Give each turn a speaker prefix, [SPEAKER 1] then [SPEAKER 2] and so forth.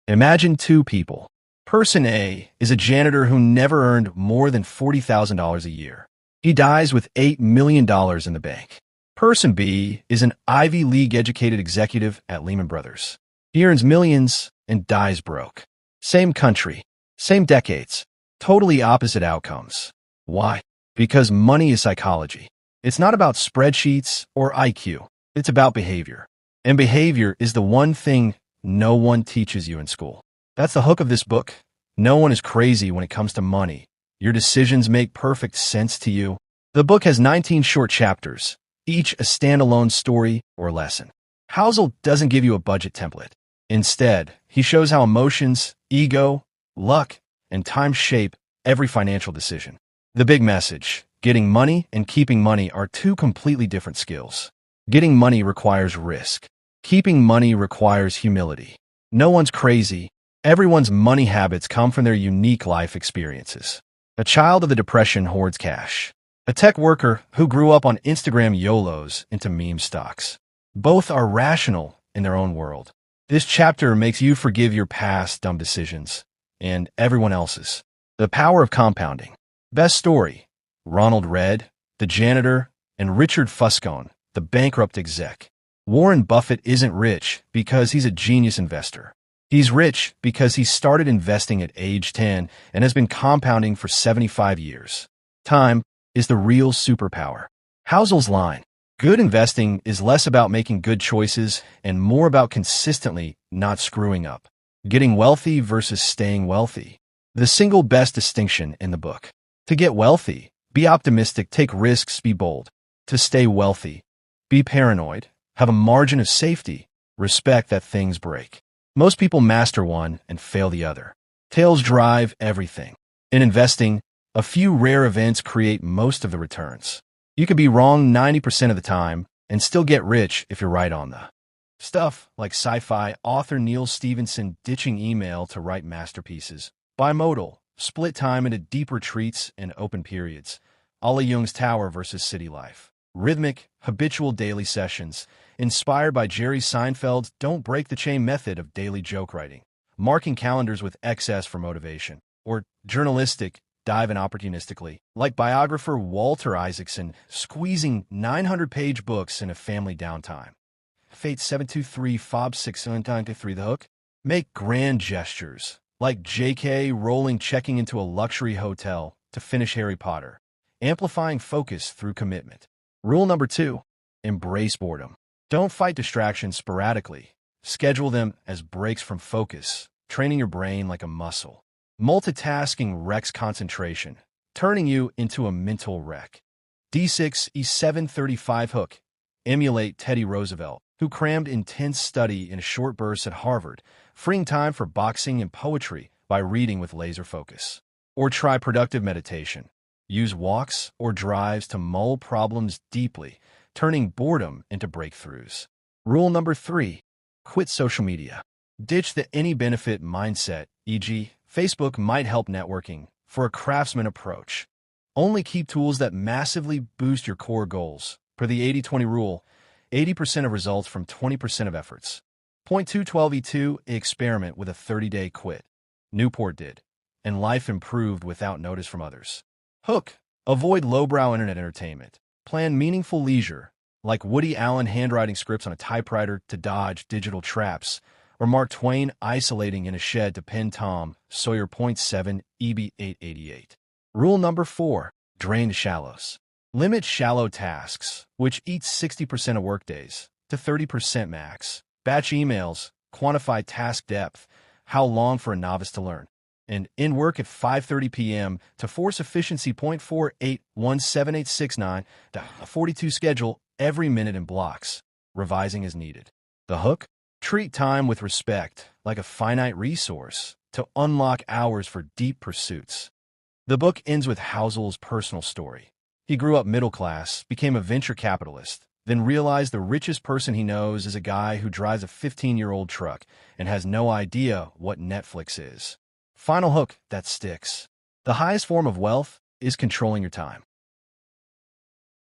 [SPEAKER 1] Imagine two people. Person A is a janitor who never earned more than $40,000 a year. He dies with $8 million in the bank. Person B is an Ivy League educated executive at Lehman Brothers. He earns millions and dies broke. Same country, same decades, totally opposite outcomes. Why? Because money is psychology. It's not about spreadsheets or IQ. It's about behavior. And behavior is the one thing no one teaches you in school. That's the hook of this book. No one is crazy when it comes to money. Your decisions make perfect sense to you. The book has 19 short chapters, each a standalone story or lesson. Housel doesn't give you a budget template. Instead, he shows how emotions, ego, luck, and time shape every financial decision. The big message: getting money and keeping money are two completely different skills. Getting money requires risk. Keeping money requires humility. No one's crazy. Everyone's money habits come from their unique life experiences. A child of the Depression hoards cash. A tech worker who grew up on Instagram YOLOs into meme stocks. Both are rational in their own world. This chapter makes you forgive your past dumb decisions and everyone else's. The power of compounding. Best story: Ronald Read, the janitor, and Richard Fuscone, the bankrupt exec. Warren Buffett isn't rich because he's a genius investor. He's rich because he started investing at age 10 and has been compounding for 75 years. Time is the real superpower. Housel's line: good investing is less about making good choices and more about consistently not screwing up. Getting wealthy versus staying wealthy. The single best distinction in the book. To get wealthy, be optimistic, take risks, be bold. To stay wealthy, be paranoid, have a margin of safety, respect that things break. Most people master one and fail the other. Tails drive everything. In investing, a few rare events create most of the returns. You could be wrong 90% of the time and still get rich if you're right on the stuff, like sci-fi author Neil Stephenson ditching email to write masterpieces. Bimodal, split time into deep retreats and open periods. Ollie Jung's Tower versus City Life. Rhythmic, habitual daily sessions, inspired by Jerry Seinfeld's don't break the chain method of daily joke writing. Marking calendars with excess for motivation. Or journalistic, dive in opportunistically, like biographer Walter Isaacson, squeezing 900-page books in a family downtime. Fate 723 Fob 693 The Hook. Make grand gestures, like J.K. Rowling checking into a luxury hotel to finish Harry Potter. Amplifying focus through commitment. Rule number 2, embrace boredom. Don't fight distractions sporadically. Schedule them as breaks from focus, training your brain like a muscle. Multitasking wrecks concentration, turning you into a mental wreck. D6 E735 Hook. Emulate Teddy Roosevelt, who crammed intense study in short bursts at Harvard, freeing time for boxing and poetry by reading with laser focus. Or try productive meditation. Use walks or drives to mull problems deeply, turning boredom into breakthroughs. Rule number 3, quit social media. Ditch the any benefit mindset, e.g., Facebook might help networking, for a craftsman approach. Only keep tools that massively boost your core goals. Per the 80-20 rule, 80% of results from 20% of efforts. Point 212E2, experiment with a 30-day quit. Newport did, and life improved without notice from others. Hook. Avoid lowbrow internet entertainment. Plan meaningful leisure, like Woody Allen handwriting scripts on a typewriter to dodge digital traps, or Mark Twain isolating in a shed to pen Tom Sawyer. Point 7 EB888. Rule number 4, drain the shallows. Limit shallow tasks, which eat 60% of workdays, to 30% max. Batch emails, quantify task depth, how long for a novice to learn. And end work at 5:30 p.m. to force efficiency. Point 4817869 to 42 schedule every minute in blocks, revising as needed. The hook? Treat time with respect, like a finite resource, to unlock hours for deep pursuits. The book ends with Housel's personal story. He grew up middle class, became a venture capitalist, then realized the richest person he knows is a guy who drives a 15-year-old truck and has no idea what Netflix is. Final hook that sticks. The highest form of wealth is controlling your time.